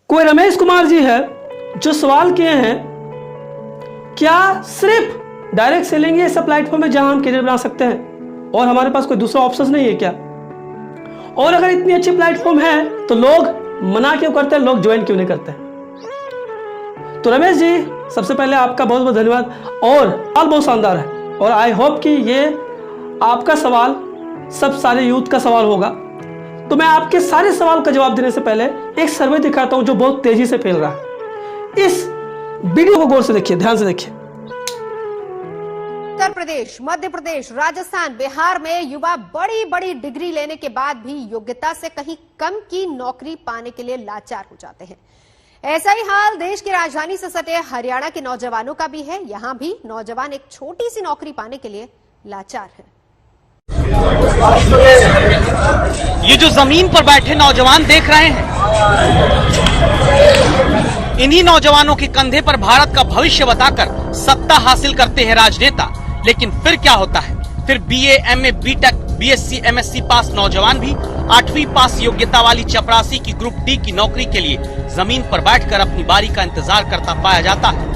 कोई रमेश कुमार जी है जो सवाल किए हैं, क्या सिर्फ डायरेक्ट सेलिंग ही ऐसा प्लेटफॉर्म है जहां हम करियर बना सकते हैं और हमारे पास कोई दूसरा ऑप्शन नहीं है क्या? और अगर इतनी अच्छी प्लेटफॉर्म है तो लोग मना क्यों करते हैं, लोग ज्वाइन क्यों नहीं करते हैं? तो रमेश जी, सबसे पहले आपका बहुत बहुत धन्यवाद और सवाल बहुत शानदार है और आई होप कि ये आपका सवाल सब सारे यूथ का सवाल होगा। तो मैं आपके सारे सवाल का जवाब देने से पहले एक सर्वे दिखाता हूं जो बहुत तेजी से फैल रहा है। इस वीडियो को गौर से देखिए, ध्यान से देखिए। उत्तर प्रदेश, मध्य प्रदेश, राजस्थान, बिहार में युवा बड़ी बड़ी डिग्री लेने के बाद भी योग्यता से कहीं कम की नौकरी पाने के लिए लाचार हो जाते हैं। ऐसा ही हाल देश की राजधानी से सटे हरियाणा के नौजवानों का भी है। यहां भी नौजवान एक छोटी सी नौकरी पाने के लिए लाचार है। ये जो जमीन पर बैठे नौजवान देख रहे हैं, इन्हीं नौजवानों के कंधे पर भारत का भविष्य बताकर सत्ता हासिल करते हैं राजनेता। लेकिन फिर क्या होता है? फिर BA, MA, BTech, BSc, MSc pass नौजवान भी 8वीं पास योग्यता वाली चपरासी की ग्रुप डी की नौकरी के लिए जमीन पर बैठकर अपनी बारी का इंतजार करता पाया जाता है।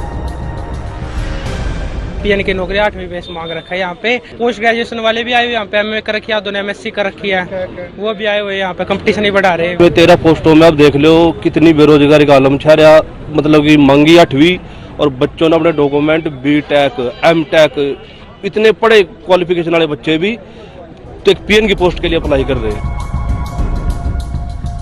पीएन की नौकरी 8वीं बेस मांग रखा है। यहाँ पे पोस्ट ग्रेजुएशन वाले भी आए हुए, यहाँ पे एमए कर रखी है, दोनों एमएससी कर रखी है, वो भी आए हुए। यहाँ पे कंपटीशन ही बढ़ा रहे हैं। 13 पोस्टों में आप देख लो कितनी बेरोजगारी का आलम छा रहा। मतलब कि मांगी 8वीं और बच्चों ने अपने डॉक्यूमेंट बीटेक, एमटेक, इतने पढ़े क्वालिफिकेशन वाले बच्चे भी तो एक पीएन की पोस्ट के लिए अप्लाई कर रहे हैं।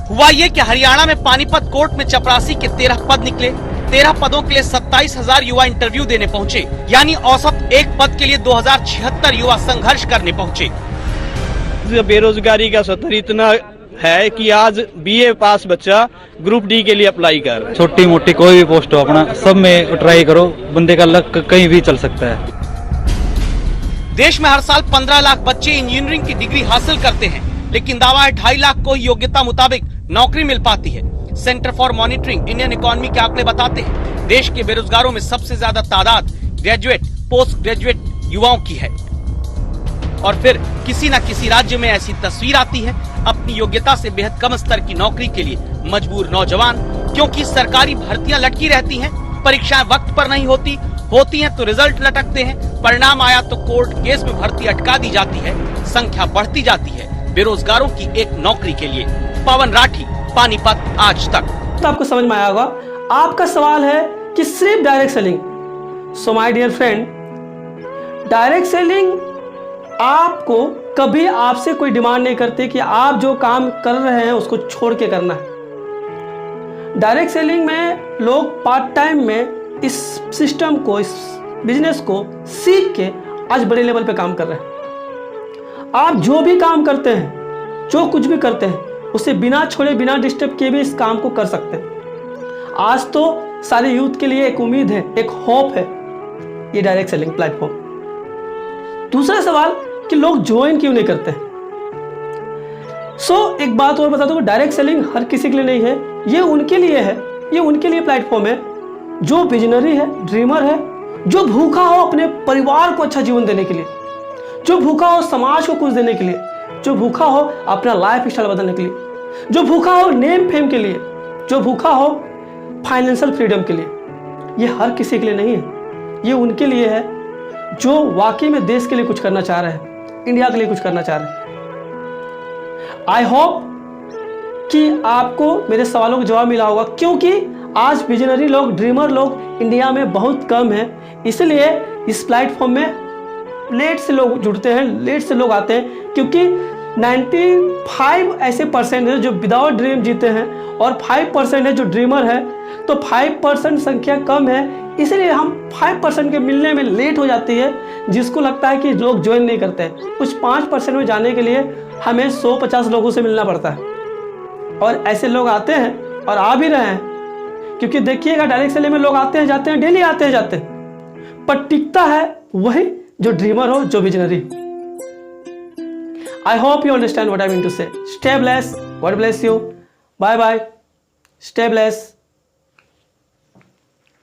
हुआ ये कि हरियाणा में पानीपत कोर्ट में चपरासी के 13 पद निकले। 13 पदों के लिए 27,000 युवा इंटरव्यू देने पहुंचे, यानी औसत एक पद के लिए 2076 युवा संघर्ष करने पहुंचे। बेरोजगारी का स्तर इतना है कि आज बीए पास बच्चा ग्रुप डी के लिए अप्लाई कर रहा है। छोटी मोटी कोई भी पोस्ट हो, अपना सब में ट्राई करो, बंदे का लक कहीं भी चल सकता है। देश में हर साल 15 लाख बच्चे इंजीनियरिंग की डिग्री हासिल करते हैं, लेकिन दावा है 2.5 लाख को योग्यता मुताबिक नौकरी मिल पाती है। Centre for monitoring Indian economy के आंकड़े बताते हैं देश के बेरोजगारों में सबसे ज्यादा तादाद ग्रेजुएट, पोस्ट ग्रेजुएट युवाओं की है। और फिर किसी न किसी राज्य में ऐसी तस्वीर आती है, अपनी योग्यता से बेहद कम स्तर की नौकरी के लिए मजबूर नौजवान, क्योंकि सरकारी भर्तियां लटकी रहती हैं, परीक्षाएं वक्त पर नहीं होती हैं तो रिजल्ट लटकते हैं, परिणाम आया तो कोर्ट केस में भर्ती अटका दी जाती है, संख्या बढ़ती जाती है बेरोजगारों की एक नौकरी के लिए। पवन राठी, पानीपत, आज तक। तो आपको समझ में आया होगा। आपका सवाल है कि सिर्फ direct selling. So my dear friend, direct selling आपको कभी आपसे कोई डिमांड नहीं करती कि आप जो काम कर रहे हैं उसको छोड़ के करना है। डायरेक्ट सेलिंग में लोग पार्ट टाइम में इस सिस्टम को, इस बिजनेस को सीख के आज बड़े लेवल पे काम कर रहे हैं। आप जो भी काम करते हैं, जो कुछ भी करते हैं, उसे बिना छोड़े, बिना डिस्टर्ब किए भी इस काम को कर सकते हैं। आज तो सारे यूथ के लिए एक उम्मीद है, एक होप है ये डायरेक्ट सेलिंग प्लेटफॉर्म। दूसरा सवाल कि लोग ज्वाइन क्यों नहीं करते? एक बात और बता दूं, डायरेक्ट सेलिंग हर किसी के लिए नहीं है, ये उनके लिए है, ये उनके लिए प्लेटफॉर्म है जो विजनरी है, ड्रीमर है, जो भूखा हो अपने परिवार को अच्छा जीवन देने के लिए, जो भूखा हो समाज को कुछ देने के लिए, जो भूखा हो अपना लाइफ स्टाइल बदलने के लिए, जो भूखा हो नेम फेम के लिए, जो भूखा हो फाइनेंशियल फ्रीडम के लिए। ये हर किसी के लिए नहीं है, ये उनके लिए है जो वाकई में देश के लिए कुछ करना चाह रहे हैं, इंडिया के लिए कुछ करना चाह रहे हैं। आई होप कि आपको मेरे सवालों का जवाब मिला होगा, क्योंकि आज विजनरी लोग, ड्रीमर लोग इंडिया में बहुत कम हैं। इसलिए इस प्लेटफॉर्म में लेट से लोग जुड़ते हैं, लेट से लोग आते हैं, क्योंकि 95 ऐसे परसेंट है जो विदाउट ड्रीम जीते हैं और 5% है जो ड्रीमर है। तो 5% संख्या कम है, इसलिए हम 5% के मिलने में लेट हो जाती है, जिसको लगता है कि लोग ज्वाइन नहीं करते हैं। कुछ 5% में जाने के लिए हमें 150 लोगों से मिलना पड़ता है और ऐसे लोग आते हैं और आ भी रहे हैं, क्योंकि देखिएगा डायरेक्ट सेलिंग में लोग आते हैं जाते हैं, डेली आते हैं जाते हैं, पर टिकता है वही जो ड्रीमर हो, जो visionary. I hope you understand what I mean to say. Stay blessed. God bless you. Bye bye. Stay blessed.